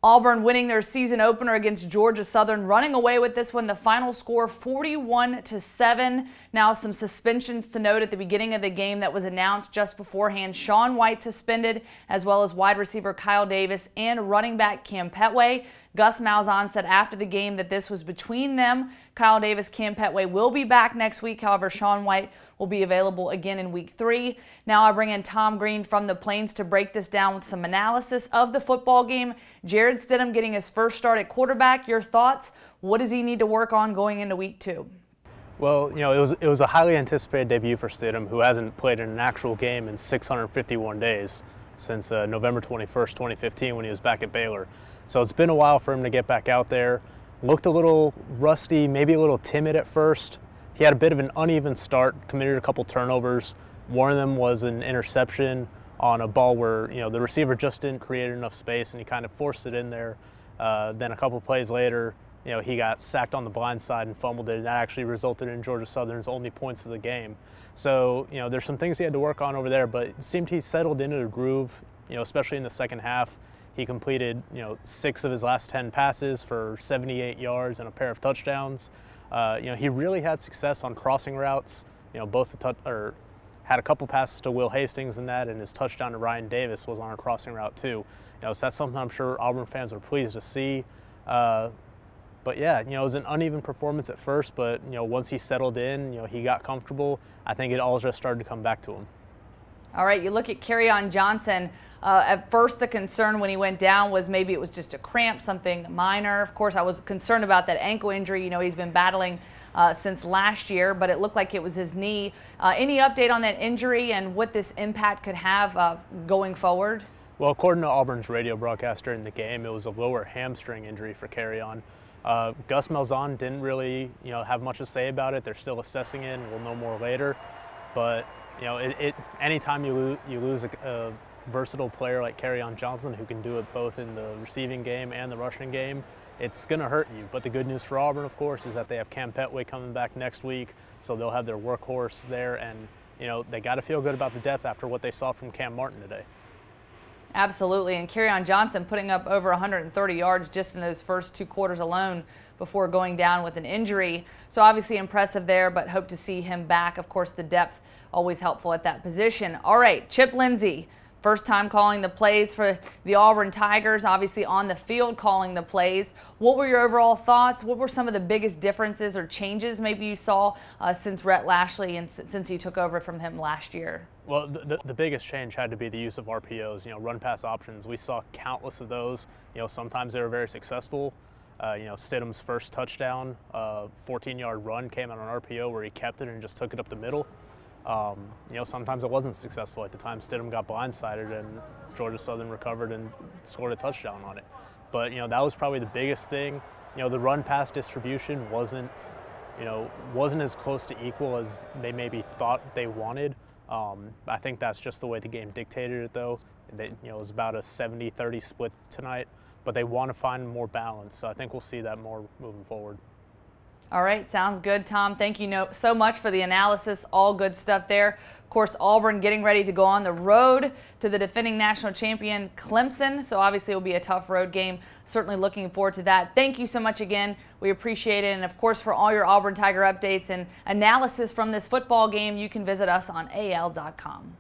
Auburn winning their season opener against Georgia Southern, running away with this one. The final score 41-7. Now some suspensions to note at the beginning of the game that was announced just beforehand. Sean White suspended, as well as wide receiver Kyle Davis and running back Cam Petway. Gus Malzahn said after the game that this was between them. Kyle Davis, Cam Petway will be back next week. However, Sean White will be available again in week 3. Now I bring in Tom Green from the Plains to break this down with some analysis of the football game. Jared Stidham getting his first start at quarterback. Your thoughts? What does he need to work on going into week 2? Well, it was a highly anticipated debut for Stidham, who hasn't played in an actual game in 651 days since November 21st, 2015, when he was back at Baylor. So it's been a while for him to get back out there. Looked a little rusty, maybe a little timid at first. He had a bit of an uneven start, committed a couple turnovers. One of them was an interception on a ball where the receiver just didn't create enough space, and he kind of forced it in there. Then a couple plays later, he got sacked on the blind side and fumbled it, and that actually resulted in Georgia Southern's only points of the game. So there's some things he had to work on over there, but it seemed he settled into the groove, especially in the second half. He completed 6 of his last 10 passes for 78 yards and a pair of touchdowns. He really had success on crossing routes. Had a couple passes to Will Hastings in that, and his touchdown to Ryan Davis was on a crossing route too. So that's something I'm sure Auburn fans are pleased to see. But yeah, it was an uneven performance at first, but once he settled in, he got comfortable. I think it all just started to come back to him. All right, you look at Carrion Johnson. At first, the concern when he went down was maybe it was just a cramp, something minor. Of course, I was concerned about that ankle injury. He's been battling since last year, but it looked like it was his knee. Any update on that injury and what this impact could have going forward? Well, according to Auburn's radio broadcast during the game, it was a lower hamstring injury for Carrion. Gus Malzahn didn't really, have much to say about it. They're still assessing it, and we'll know more later. But anytime you lose a versatile player like Carrion Johnson, who can do it both in the receiving game and the rushing game, it's going to hurt you. But the good news for Auburn, of course, is that they have Cam Petway coming back next week, so they'll have their workhorse there, and they got to feel good about the depth after what they saw from Cam Martin today. Absolutely, and Carrion Johnson putting up over 130 yards just in those first 2 quarters alone before going down with an injury. So obviously impressive there, but hope to see him back. Of course, the depth always helpful at that position. All right, Chip Lindsey, first time calling the plays for the Auburn Tigers, obviously on the field calling the plays. What were your overall thoughts? What were some of the biggest differences or changes maybe you saw since Rhett Lashley and since he took over from him last year? Well, the biggest change had to be the use of RPOs, run pass options. We saw countless of those. Sometimes they were very successful. Stidham's first touchdown, 14-yard run came on an RPO where he kept it and just took it up the middle. Sometimes it wasn't successful. At the time, Stidham got blindsided and Georgia Southern recovered and scored a touchdown on it. But, that was probably the biggest thing. The run pass distribution wasn't as close to equal as they maybe thought they wanted. I think that's just the way the game dictated it, though. It was about a 70-30 split tonight, but they want to find more balance. So I think we'll see that more moving forward. All right, sounds good, Tom. Thank you so much for the analysis. All good stuff there. Of course, Auburn getting ready to go on the road to the defending national champion Clemson. So obviously it will be a tough road game. Certainly looking forward to that. Thank you so much again. We appreciate it. And of course, for all your Auburn Tiger updates and analysis from this football game, you can visit us on AL.com.